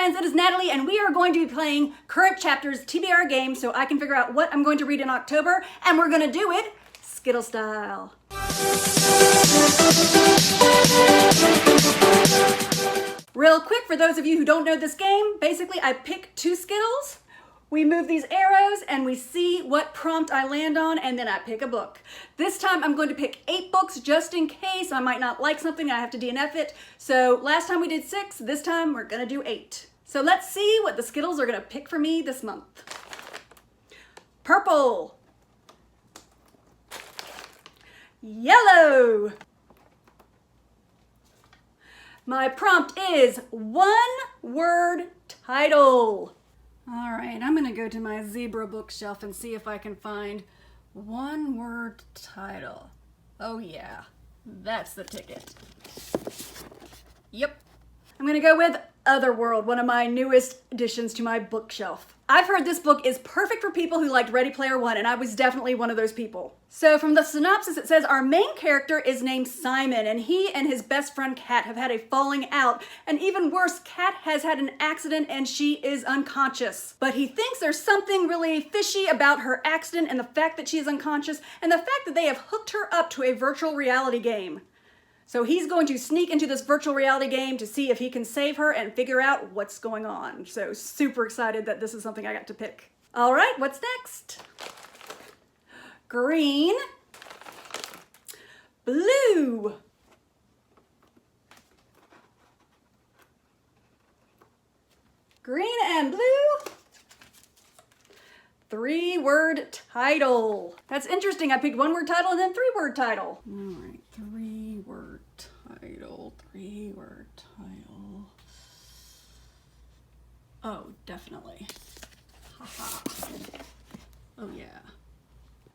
friends, it is Natalie, and we are going to be playing current chapters TBR game so I can figure out what I'm going to read in October, and we're gonna do it Skittles style. Real quick, for those of you who don't know this game, basically I pick 2 Skittles, we move these arrows, and we see what prompt I land on, and then I pick a book. This time I'm going to pick 8 books just in case I might not like something and I have to DNF it. So last time we did 6, this time we're gonna do 8. So let's see what the Skittles are gonna pick for me this month. Purple. Yellow. My prompt is 1-word title. All right, I'm gonna go to my zebra bookshelf and see if I can find 1-word title. Oh yeah, that's the ticket. Yep. I'm gonna go with Otherworld, one of my newest additions to my bookshelf. I've heard this book is perfect for people who liked Ready Player One, and I was definitely one of those people. So from the synopsis, it says our main character is named Simon, and he and his best friend Kat have had a falling out, and even worse, Kat has had an accident and she is unconscious. But he thinks there's something really fishy about her accident and the fact that she is unconscious, and the fact that they have hooked her up to a virtual reality game. So he's going to sneak into this virtual reality game to see if he can save her and figure out what's going on. So super excited that this is something I got to pick. All right, what's next? Green. Blue. Green and blue. 3-word title. That's interesting. I picked 1-word title and then 3-word title. All right, 3-word title, 3-word title. Oh, definitely. Haha. Oh yeah.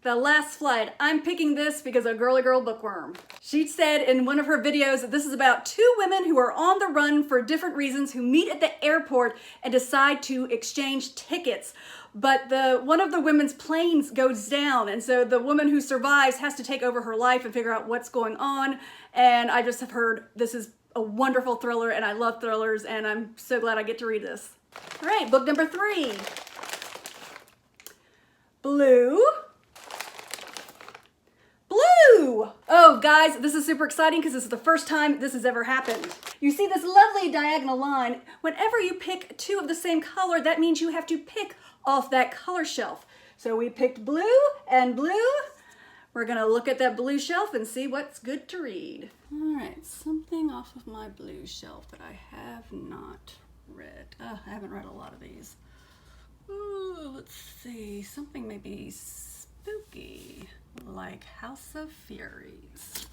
The Last Flight. I'm picking this because a girly girl bookworm. She said in one of her videos that this is about 2 women who are on the run for different reasons who meet at the airport and decide to exchange tickets. But one of the women's planes goes down, and so the woman who survives has to take over her life and figure out what's going on. And I just have heard this is a wonderful thriller, and I love thrillers, and I'm so glad I get to read this. All right, book number 3. Blue. Blue! Oh, guys, this is super exciting because this is the first time this has ever happened. You see this lovely diagonal line. Whenever you pick 2 of the same color, that means you have to pick off that color shelf. So we picked blue and blue. We're gonna look at that blue shelf and see what's good to read. All right, something off of my blue shelf that I have not read. I haven't read a lot of these. Ooh, let's see, something maybe spooky, like House of Furies.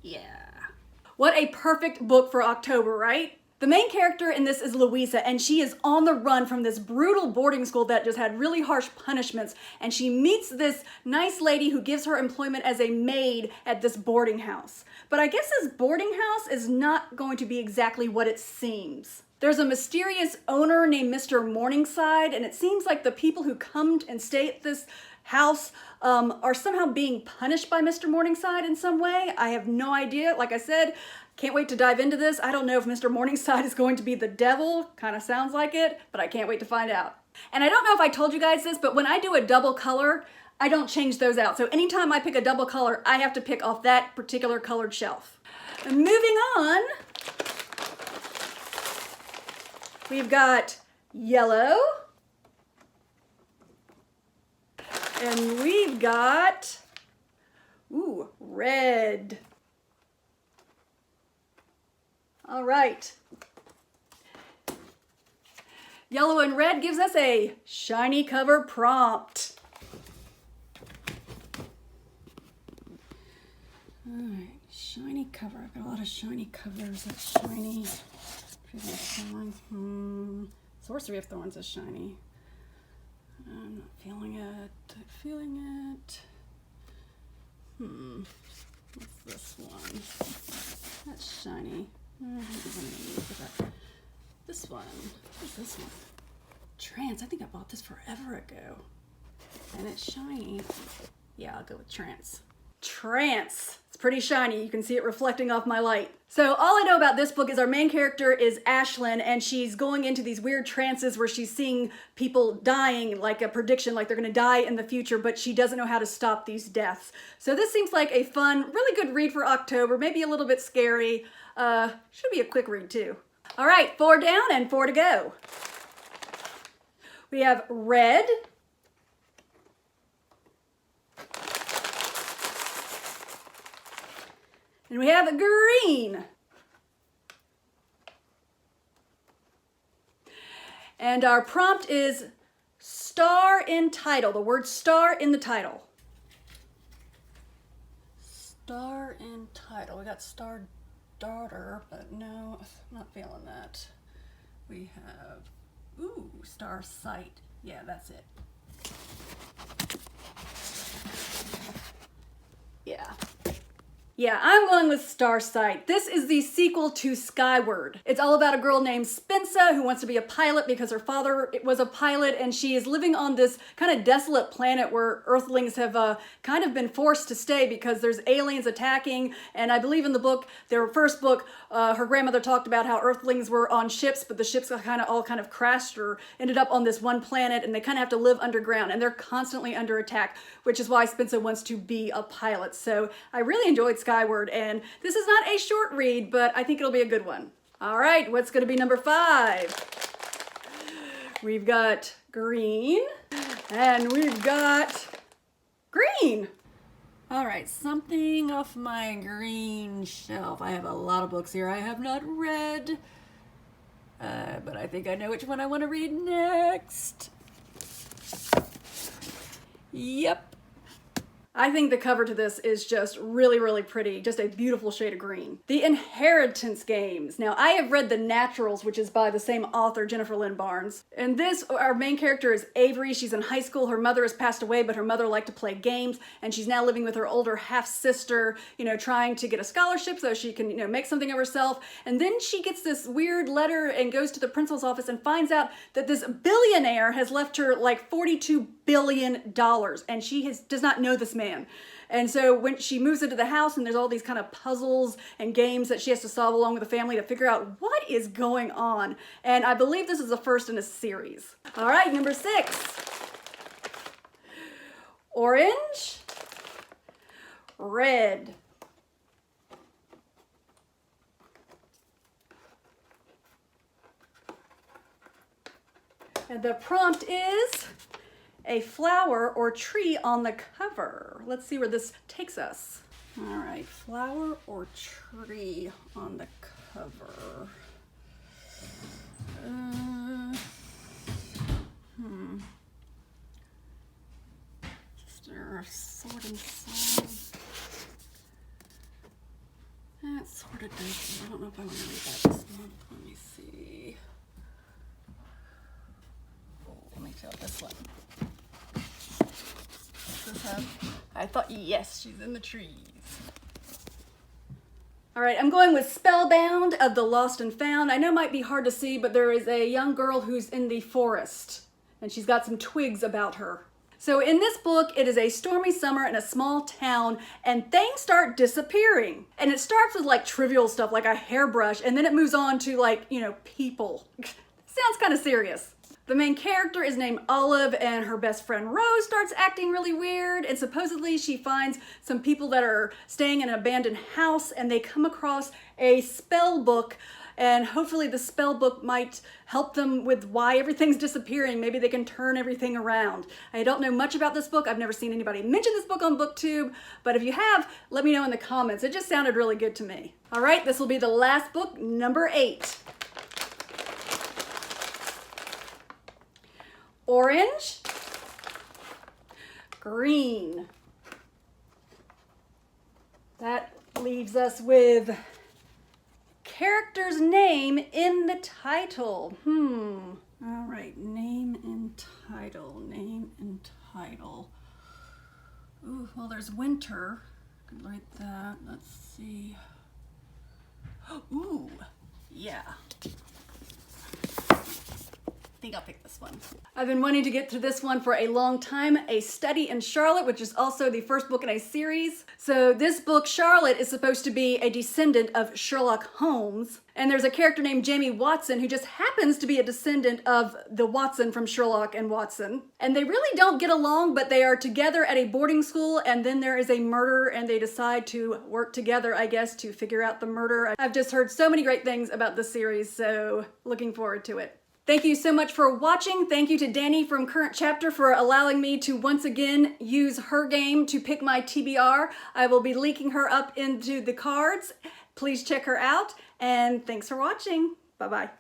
Yeah. What a perfect book for October, right? The main character in this is Louisa, and she is on the run from this brutal boarding school that just had really harsh punishments, and she meets this nice lady who gives her employment as a maid at this boarding house. But I guess this boarding house is not going to be exactly what it seems. There's a mysterious owner named Mr. Morningside, and it seems like the people who come and stay at this house are somehow being punished by Mr. Morningside in some way. I have no idea. Like I said, can't wait to dive into this. I don't know if Mr. Morningside is going to be the devil. Kind of sounds like it, but I can't wait to find out. And I don't know if I told you guys this, but when I do a double color, I don't change those out. So anytime I pick a double color, I have to pick off that particular colored shelf. And moving on, we've got yellow. And we've got, ooh, red. All right. Yellow and red gives us a shiny cover prompt. All right, shiny cover. I've got a lot of shiny covers. That's shiny. Sorcery of Thorns is shiny. I'm not feeling it. I'm feeling it. What's this one? That's shiny. This one. What's this one? Trance. I think I bought this forever ago. And it's shiny. Yeah, I'll go with Trance. Trance. It's pretty shiny. You can see it reflecting off my light. So all I know about this book is our main character is Ashlyn, and she's going into these weird trances where she's seeing people dying, like a prediction, like they're gonna die in the future, but she doesn't know how to stop these deaths. So this seems like a fun, really good read for October, maybe a little bit scary. Should be a quick read too. All right, 4 down and 4 to go. We have Red, and we have Green. And our prompt is star in title, the word star in the title. Star in title. We got star daughter, but no, I'm not feeling that. We have, ooh, star sight. Yeah, that's it. Yeah. Yeah, I'm going with Starsight. This is the sequel to Skyward. It's all about a girl named Spensa who wants to be a pilot because her father was a pilot, and she is living on this kind of desolate planet where Earthlings have kind of been forced to stay because there's aliens attacking. And I believe in the book, their first book, her grandmother talked about how Earthlings were on ships, but the ships all kind of crashed or ended up on this one planet, and they kind of have to live underground, and they're constantly under attack, which is why Spensa wants to be a pilot. So I really enjoyed Skyward, and this is not a short read, but I think it'll be a good one. All right, what's going to be number 5? We've got Green, and we've got Green. All right, something off my green shelf. I have a lot of books here I have not read, but I think I know which one I want to read next. Yep. I think the cover to this is just really, really pretty. Just a beautiful shade of green. The Inheritance Games. Now, I have read The Naturals, which is by the same author, Jennifer Lynn Barnes. And this, our main character is Avery. She's in high school. Her mother has passed away, but her mother liked to play games. And she's now living with her older half-sister, trying to get a scholarship so she can, make something of herself. And then she gets this weird letter and goes to the principal's office and finds out that this billionaire has left her like $42 billion. And she does not know this man. And so when she moves into the house, and there's all these kind of puzzles and games that she has to solve along with the family to figure out what is going on. And I believe this is the first in a series. All right, number 6. Orange, red. And the prompt is a flower or tree on the cover. Let's see where this takes us. All right, flower or tree on the cover. Just sorting some. That sort of does. I don't know if I want to read that this month. Let me see. Oh, let me feel this one. I thought, yes, she's in the trees. All right, I'm going with Spellbound of the Lost and Found. I know it might be hard to see, but there is a young girl who's in the forest, and she's got some twigs about her. So in this book, it is a stormy summer in a small town, and things start disappearing. And it starts with like trivial stuff like a hairbrush, and then it moves on to like, people. Sounds kind of serious. The main character is named Olive, and her best friend Rose starts acting really weird, and supposedly she finds some people that are staying in an abandoned house, and they come across a spell book, and hopefully the spell book might help them with why everything's disappearing. Maybe they can turn everything around. I don't know much about this book. I've never seen anybody mention this book on Booktube, but if you have, let me know in the comments. It just sounded really good to me. All right, this will be the last book, number 8. Orange, green. That leaves us with character's name in the title. All right, name and title, name and title. Ooh, well, there's winter. I could write that. Let's see. Ooh, yeah. think I'll pick this one. I've been wanting to get to this one for a long time, A Study in Charlotte, which is also the first book in a series. So this book, Charlotte, is supposed to be a descendant of Sherlock Holmes. And there's a character named Jamie Watson who just happens to be a descendant of the Watson from Sherlock and Watson. And they really don't get along, but they are together at a boarding school, and then there is a murder and they decide to work together, I guess, to figure out the murder. I've just heard so many great things about this series, so looking forward to it. Thank you so much for watching. Thank you to Dani from Current Chapter for allowing me to once again use her game to pick my TBR. I will be linking her up into the cards. Please check her out, and thanks for watching. Bye-bye.